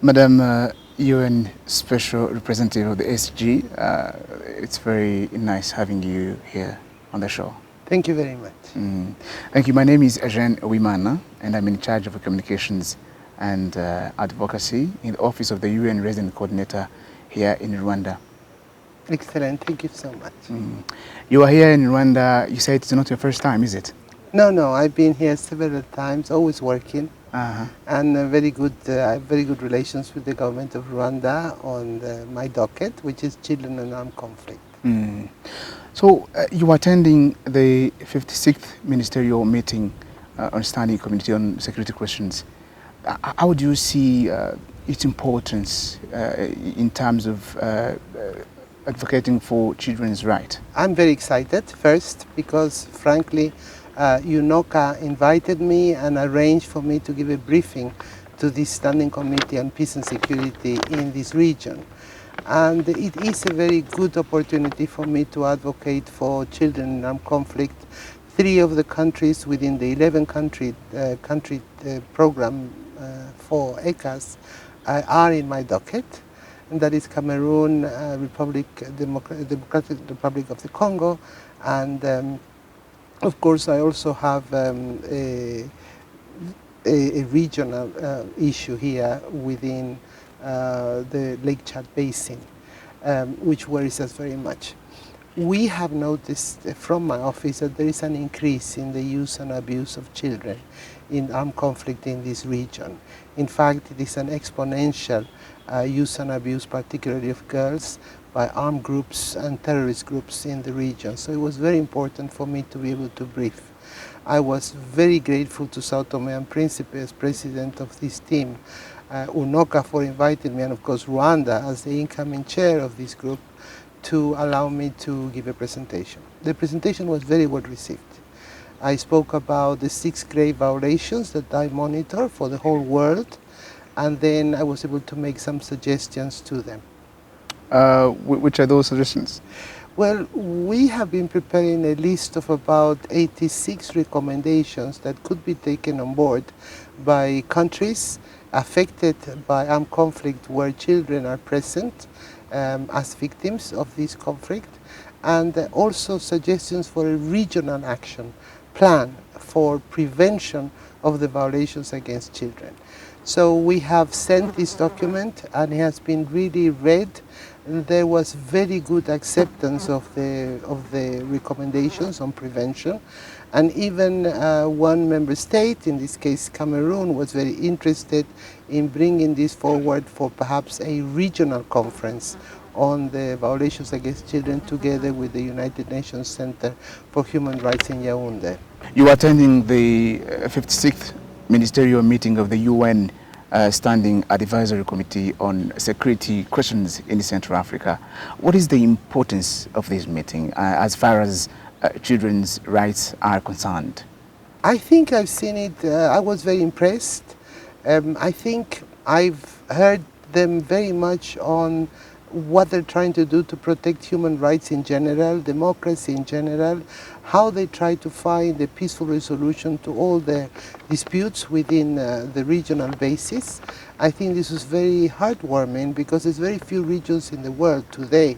Madam UN Special Representative of the SG, it's very nice having you here on the show. Thank you very much. Thank you. My name is Eugene Wimana, and I'm in charge of communications and advocacy in the Office of the UN Resident Coordinator here in Rwanda. Excellent. Thank you so much. You are here in Rwanda. You say it's not your first time, is it? No. I've been here several times, always working, and I have very good relations with the government of Rwanda on my docket, which is children and armed conflict. So you are attending the 56th ministerial meeting on Standing Committee on Security Questions. How do you see its importance in terms of advocating for children's rights? I'm very excited, first, because frankly, UNOCA invited me and arranged for me to give a briefing to this Standing Committee on Peace and Security in this region. And it is a very good opportunity for me to advocate for children in armed conflict. 3 of the countries within the 11-country program for ECAS are in my docket, and that is Cameroon, Democratic Republic of the Congo, and of course I also have a regional issue here within the Lake Chad Basin, which worries us very much. We have noticed from my office that there is an increase in the use and abuse of children in armed conflict in this region. In fact, it is an exponential use and abuse, particularly of girls, by armed groups and terrorist groups in the region. So it was very important for me to be able to brief. I was very grateful to Sao Tome and Principe as president of this team, UNOCA for inviting me, and of course Rwanda as the incoming chair of this group, to allow me to give a presentation. The presentation was very well received. I spoke about the 6 grave violations that I monitor for the whole world, and then I was able to make some suggestions to them. Which are those suggestions? Well, we have been preparing a list of about 86 recommendations that could be taken on board by countries affected by armed conflict where children are present as victims of this conflict, and also suggestions for a regional action plan for prevention of the violations against children. So we have sent this document, and it has been really read. There was very good acceptance of the recommendations on prevention, and even one member state, in this case Cameroon, was very interested in bringing this forward for perhaps a regional conference on the violations against children together with the United Nations Center for Human Rights in Yaoundé. You are attending the 56th ministerial meeting of the UN Standing Advisory Committee on Security Questions in Central Africa. What is the importance of this meeting as far as children's rights are concerned? I think I've seen it. I was very impressed. I think I've heard them very much on what they're trying to do to protect human rights in general, democracy in general, how they try to find a peaceful resolution to all the disputes within the regional basis. I think this is very heartwarming because there's very few regions in the world today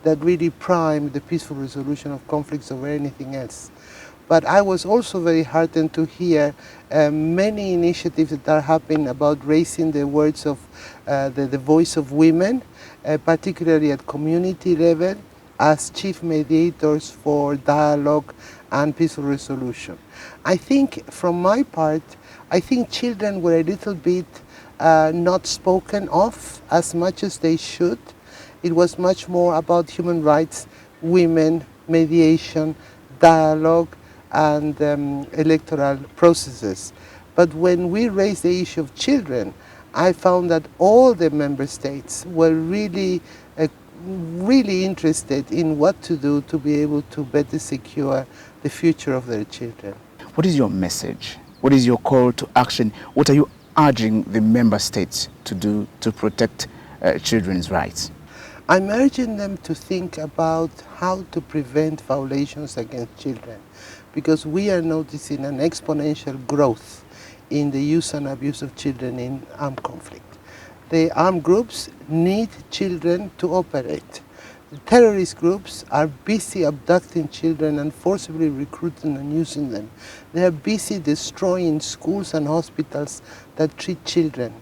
that really prime the peaceful resolution of conflicts over anything else. But I was also very heartened to hear many initiatives that are happening about raising the words of the voice of women, particularly at community level, as chief mediators for dialogue and peaceful resolution. I think, from my part, I think children were a little bit not spoken of as much as they should. It was much more about human rights, women, mediation, dialogue, and electoral processes. But when we raised the issue of children, I found that all the member states were really interested in what to do to be able to better secure the future of their children. What is your message? What is your call to action? What are you urging the member states to do to protect children's rights? I'm urging them to think about how to prevent violations against children, because we are noticing an exponential growth in the use and abuse of children in armed conflict. the armed groups need children to operate. The terrorist groups are busy abducting children and forcibly recruiting and using them. They are busy destroying schools and hospitals that treat children.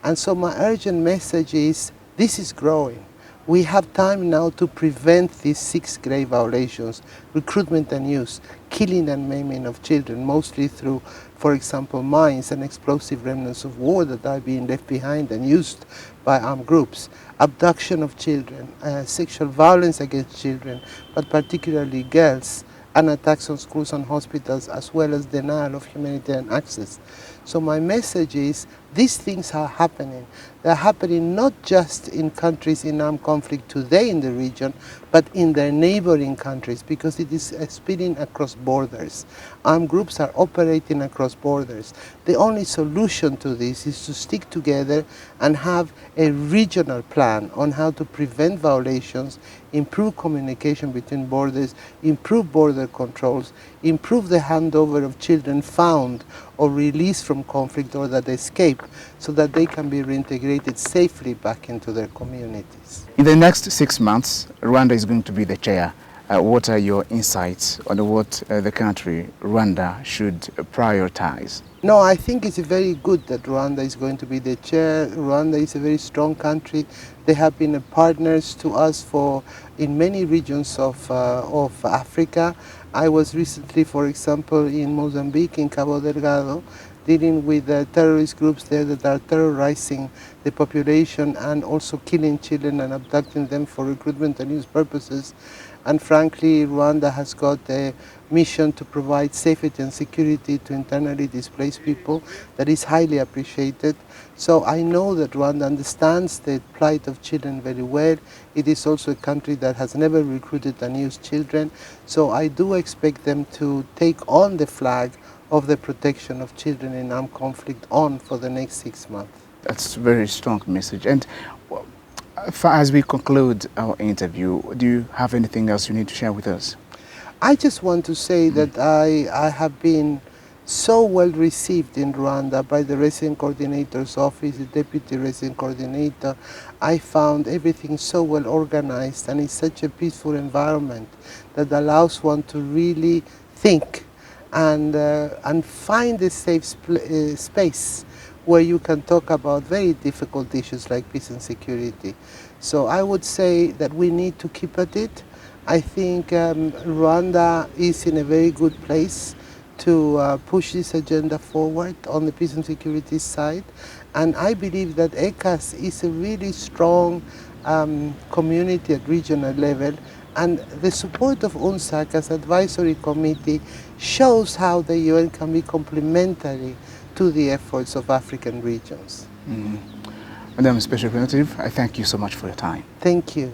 And so my urgent message is, this is growing. We have time now to prevent these 6 grave violations: recruitment and use, killing and maiming of children, mostly through, for example, mines and explosive remnants of war that are being left behind and used by armed groups, abduction of children, sexual violence against children, but particularly girls, and attacks on schools and hospitals, as well as denial of humanitarian access. So my message is, these things are happening. They're happening not just in countries in armed conflict today in the region, but in their neighboring countries, because it is spilling across borders. Armed groups are operating across borders. The only solution to this is to stick together and have a regional plan on how to prevent violations, improve communication between borders, improve border controls, improve the handover of children found or released from conflict or that escape, so that they can be reintegrated safely back into their communities. In the next 6 months, Rwanda is going to be the chair. What are your insights on what the country, Rwanda, should prioritize? No, I think it's very good that Rwanda is going to be the chair. Rwanda is a very strong country. They have been partners to us in many regions of Africa. I was recently, for example, in Mozambique, in Cabo Delgado, dealing with terrorist groups there that are terrorizing the population and also killing children and abducting them for recruitment and use purposes. And frankly, Rwanda has got a mission to provide safety and security to internally displaced people that is highly appreciated. So I know that Rwanda understands the plight of children very well. It is also a country that has never recruited and used children. So I do expect them to take on the flag of the protection of children in armed conflict on for the next 6 months. That's a very strong message. And as we conclude our interview, do you have anything else you need to share with us? I just want to say that I have been so well received in Rwanda by the resident coordinator's office, the deputy resident coordinator. I found everything so well organized, and it's such a peaceful environment that allows one to really think and find a safe space where you can talk about very difficult issues like peace and security. So I would say that we need to keep at it. I think Rwanda is in a very good place to push this agenda forward on the peace and security side. And I believe that ECAS is a really strong community at regional level, and the support of UNSAC as advisory committee shows how the UN can be complementary to the efforts of African regions. Madam Special Representative, I thank you so much for your time. Thank you.